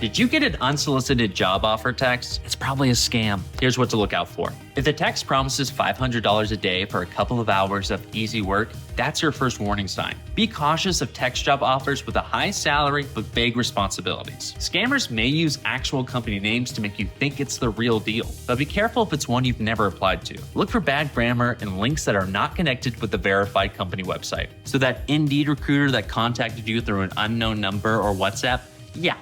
Did you get an unsolicited job offer text? It's probably a scam. Here's what to look out for. If the text promises $500 a day for a couple of hours of easy work, that's your first warning sign. Be cautious of text job offers with a high salary but vague responsibilities. Scammers may use actual company names to make you think it's the real deal, but be careful if it's one you've never applied to. Look for bad grammar and links that are not connected with the verified company website. So that Indeed recruiter that contacted you through an unknown number or WhatsApp, yeah,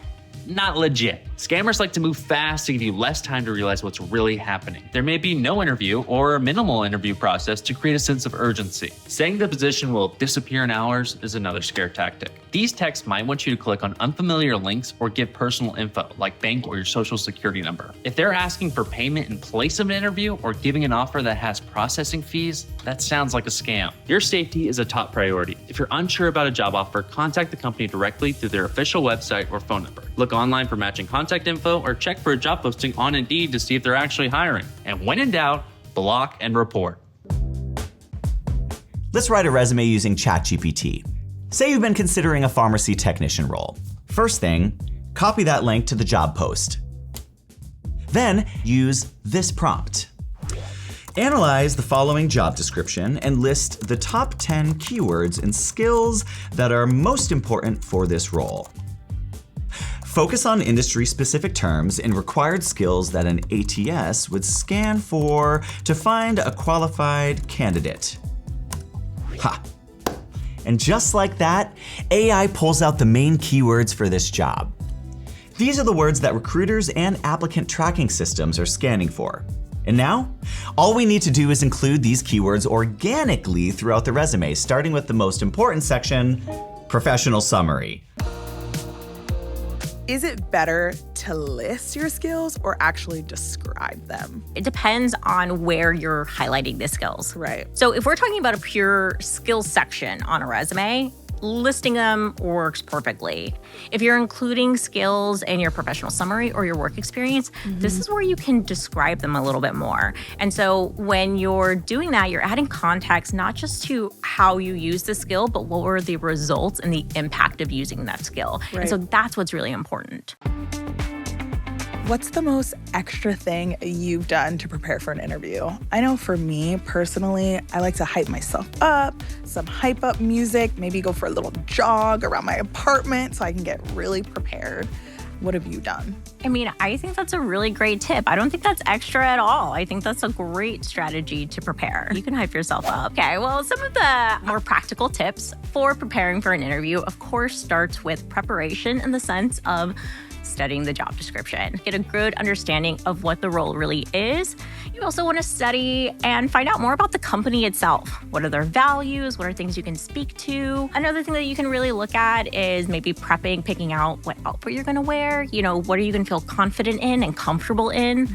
not legit. Scammers like to move fast to give you less time to realize what's really happening. There may be no interview or a minimal interview process to create a sense of urgency. Saying the position will disappear in hours is another scare tactic. These texts might want you to click on unfamiliar links or give personal info like bank or your social security number. If they're asking for payment in place of an interview or giving an offer that has processing fees, that sounds like a scam. Your safety is a top priority. If you're unsure about a job offer, contact the company directly through their official website or phone number. Look online for matching contact info or check for a job posting on Indeed to see if they're actually hiring. And when in doubt, block and report. Let's write a resume using ChatGPT. Say you've been considering a pharmacy technician role. First thing, copy that link to the job post. Then use this prompt. Analyze the following job description and list the top 10 keywords and skills that are most important for this role. Focus on industry-specific terms and required skills that an ATS would scan for to find a qualified candidate. Ha! And just like that, AI pulls out the main keywords for this job. These are the words that recruiters and applicant tracking systems are scanning for. And now, all we need to do is include these keywords organically throughout the resume, starting with the most important section, professional summary. Is it better to list your skills or actually describe them? It depends on where you're highlighting the skills. Right. So if we're talking about a pure skills section on a resume, listing them works perfectly. If you're including skills in your professional summary or your work experience, this is where you can describe them a little bit more. And so when you're doing that, you're adding context, not just to how you use the skill, but what were the results and the impact of using that skill. Right. And so that's what's really important. What's the most extra thing you've done to prepare for an interview? I know for me personally, I like to hype myself up, some hype up music, maybe go for a little jog around my apartment so I can get really prepared. What have you done? I mean, I think that's a really great tip. I don't think that's extra at all. I think that's a great strategy to prepare. You can hype yourself up. Okay, well, some of the more practical tips for preparing for an interview, of course, starts with preparation in the sense of studying the job description. Get a good understanding of what the role really is. You also want to study and find out more about the company itself. What are their values? What are things you can speak to? Another thing that you can really look at is maybe prepping, picking out what outfit you're going to wear. You know, what are you going to feel confident in and comfortable in?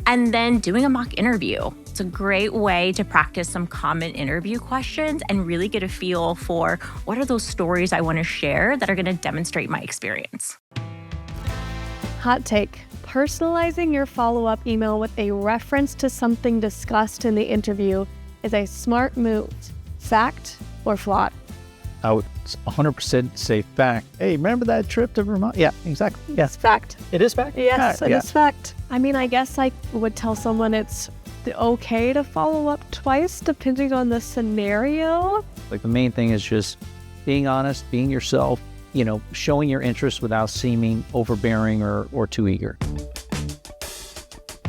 And then doing a mock interview. It's a great way to practice some common interview questions and really get a feel for what are those stories I want to share that are going to demonstrate my experience. Hot take. Personalizing your follow-up email with a reference to something discussed in the interview is a smart move. Fact or flawed? I would 100% say fact. Hey, remember that trip to Vermont? Yeah, exactly. Yes. Fact. It is fact? Yes, it Yeah. is fact. I mean, I guess I would tell someone it's okay to follow up twice depending on the scenario. Like the main thing is just being honest, being yourself, you know, showing your interest without seeming overbearing or too eager.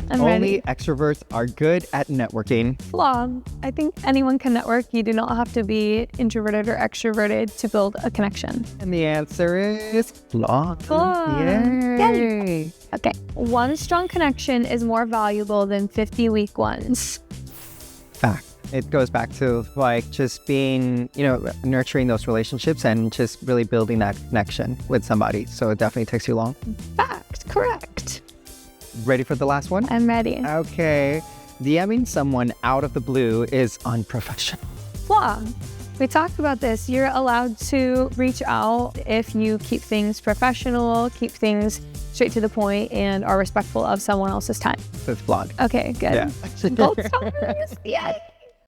I'm Only ready. extroverts are good at networking. Flawed. I think anyone can network. You do not have to be introverted or extroverted to build a connection. And the answer is flawed. Flawed. Yay. Okay. One strong connection is more valuable than 50 weak ones. Fact. It goes back to like just being, you know, nurturing those relationships and just really building that connection with somebody. So it definitely takes too long. Fact. Correct. Ready for the last one? I'm ready. Okay. DMing someone out of the blue is unprofessional. Flaw. We talked about this. You're allowed to reach out if you keep things professional, keep things straight to the point, and are respectful of someone else's time. It's flawed. Okay, good. Yeah. Gold stars. Yay.